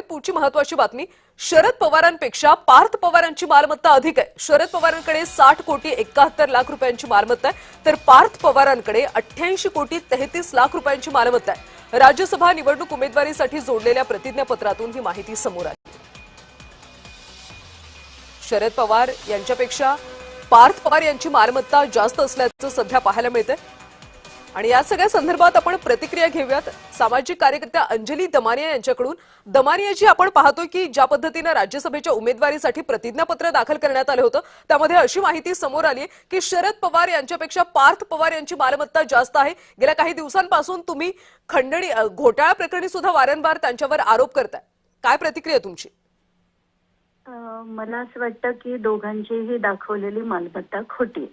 पुढची महत्वाची बातमी. शरद पवारांपेक्षा पार्थ पवारांची मालमत्ता अधिक आहे. शरद पवारांकडे 60 कोटी 71 लाख रुपयांची मालमत्ता आहे, तर पार्थ पवारांकडे 88 कोटी 33 लाख रुपयांची मालमत्ता आहे. राज्यसभा निवडणूक उमेदवारीसाठी जोडलेल्या प्रतिज्ञापत्रातून ही माहिती समोर आली. शरद पवार यांच्यापेक्षा पार्थ पवार यांची मालमत्ता जास्त असल्याचं सध्या पाहायला मिळतंय. आणि या सगळ्या संदर्भात आपण प्रतिक्रिया घेऊयात सामाजिक कार्यकर्त्या अंजली दमानिया यांच्याकडून. दमानियाजी, आपण पाहतोय की ज्या पद्धतीने राज्यसभेच्या उमेदवारीसाठी प्रतिज्ञापत्र दाखल करण्यात आले होतं त्यामध्ये अशी माहिती समोर आली आहे की शरद पवार यांच्यापेक्षा पार्थ पवार यांची मालमत्ता जास्त आहे. गेल्या काही दिवसांपासून तुम्ही खंडणी घोटाळा प्रकरणी सुद्धा वारंवार त्यांच्यावर आरोप करताय. काय प्रतिक्रिया तुमची? मला असं वाटतं की दोघांचीही दाखवलेली मालमत्ता खोटी.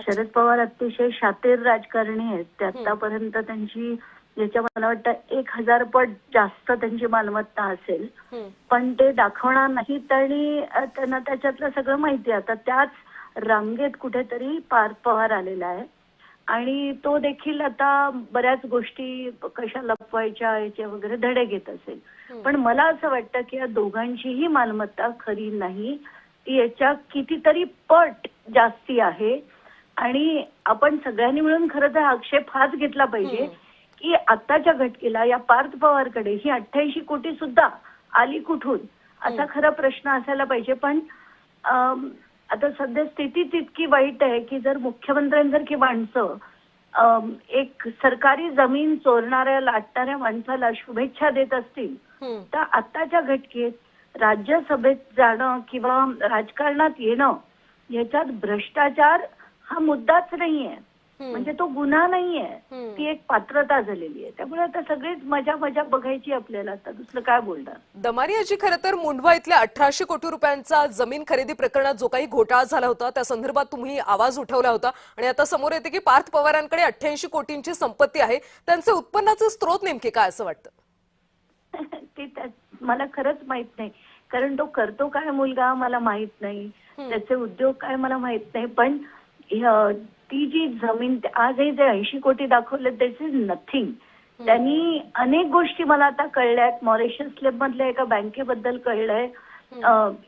शरद पवार अतिशय शातीर राजकारणी आहेत. ते आतापर्यंत त्यांची ज्याच्या मला वाटतं 1000 पट जास्त त्यांची मालमत्ता असेल, पण ते दाखवणार नाहीत आणि त्यांना त्याच्यातलं सगळं माहिती आहे. आता त्याच रांगेत कुठेतरी पार्थ पवार आलेला आहे आणि तो देखील आता बऱ्याच गोष्टी कशा लपवायच्या याचे वगैरे धडे घेत असेल. पण मला असं वाटतं की या दोघांचीही मालमत्ता खरी नाही, ती याच्या कितीतरी पट जास्ती आहे. आणि आपण सगळ्यांनी मिळून खरं तर आक्षेप हाच घेतला पाहिजे की आताच्या घटकेला या पार्थ पवारकडे ही 88 कोटी सुद्धा आली कुठून, असा खरा प्रश्न असायला पाहिजे. पण आता सध्या स्थिती इतकी वाईट आहे की जर मुख्यमंत्र्यांसारखी माणसं एक सरकारी जमीन चोरणाऱ्या लाटणाऱ्या माणसाला शुभेच्छा देत असतील तर आताच्या घटकेत राज्यसभेत जाणं किंवा राजकारणात येणं याच्यात भ्रष्टाचार हा मुद्दाच नाहीये, म्हणजे तो गुन्हा नाहीये, ती एक पात्रता झालेली आहे. त्यामुळे आता सगळीच मजा मजा बघायची आपल्याला. आता दुसरं काय बोलणार. दमानियाजी, खरं तर मुंढवा इथल्या 1800 कोटी रुपयांचा जमीन खरेदी प्रकरणात जो काही घोटाळा झाला होता त्या संदर्भात तुम्ही आवाज उठवला होता आणि आता समोर येते की पार्थ पवारांकडे 88 कोटींची संपत्ती आहे. त्यांचे उत्पन्नाचे स्रोत नेमके काय असं वाटतं? ते मला खरंच माहित नाही, कारण तो करतो काय मुलगा मला माहित नाही, त्याचे उद्योग काय मला माहित नाही. पण ती जी जमीन आजही जे 80 कोटी दाखवले दिस इज नथिंग. त्यांनी अनेक गोष्टी मला आता कळल्यात. मॉरिशस स्लेब मधल्या एका बँकेबद्दल कळलंय.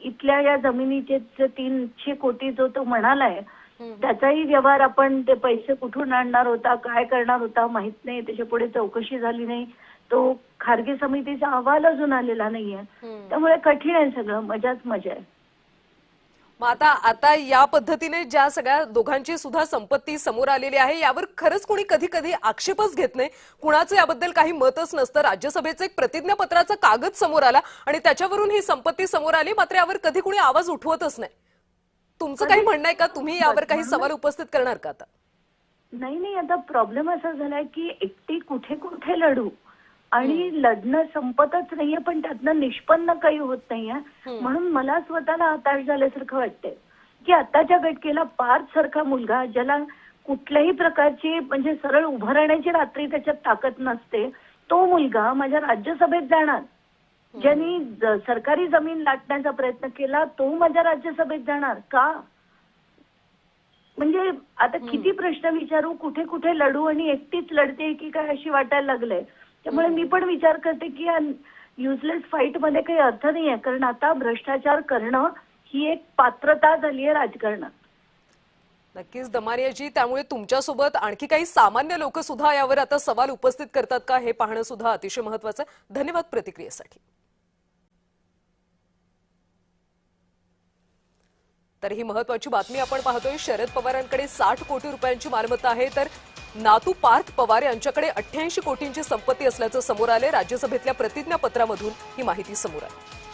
इथल्या या जमिनीचे 300 कोटी जो तो म्हणालाय त्याचाही व्यवहार आपण ते पैसे कुठून आणणार होता, काय करणार होता माहित नाही. त्याच्या पुढे चौकशी झाली नाही. तो खारगे समितीचा अहवाल अजून आलेला नाहीये. त्यामुळे कठीण आहे सगळं, मजाच मजा आहे. मग आता या पद्धतीने ज्या सगळ्या दोघांची सुद्धा संपत्ती समोर आलेली आहे यावर खरंच कोणी कधी कधी आक्षेपच घेत नाही, कुणाचं याबद्दल काही मतच नसतं. राज्यसभेचं एक प्रतिज्ञापत्राचा कागद समोर आला आणि त्याच्यावरून ही संपत्ती समोर आली, मात्र यावर कधी कोणी आवाज उठवतच नाही. तुमचं काही म्हणणं आहे का? तुम्ही यावर काही सवाल उपस्थित करणार का? आता नाही, आता प्रॉब्लेम असा झालाय की एकटी कुठे कुठे लढू आणि लढणं संपतच नाहीये, पण त्यातनं निष्पन्न काही होत नाहीये. म्हणून मला स्वतःला हताश झाल्यासारखं वाटतंय की आताच्या घटकेला पार्थ सारखा मुलगा, ज्याला कुठल्याही प्रकारची म्हणजे सरळ उभं राहण्याची रात्री त्याच्यात ताकद नसते, तो मुलगा माझ्या राज्यसभेत जाणार. ज्यांनी सरकारी जमीन लाटण्याचा प्रयत्न केला तो माझ्या राज्यसभेत जाणार का? म्हणजे आता किती प्रश्न विचारू, कुठे कुठे लढू आणि एकटीच लढते की काय अशी वाटायला लागलंय. त्यामुळे मी पण विचार करते की या युजलेस फाईट मध्ये काही अर्थ नाहीये, कारण आता भ्रष्टाचार करणं ही एक पात्रता झाली आहे राजकारणात. नक्कीच दमानियाजी, त्यामुळे तुमच्यासोबत आणखी काही सामान्य लोक सुद्धा यावर आता सवाल उपस्थित करतात का हे पाहणं सुद्धा अतिशय महत्त्वाचं आहे. धन्यवाद प्रतिक्रियेसाठी. तर ही महत्त्वाची बातमी आपण पाहतोय. शरद पवारांकडे 60 कोटी रुपयांची मालमत्ता आहे, तर नातू पार्थ पवार यांच्याकडे 88 कोटींची संपत्ती असल्याचं समोर आले. राज्यसभेतल्या प्रतिज्ञापत्रामधून ही माहिती समोर आली.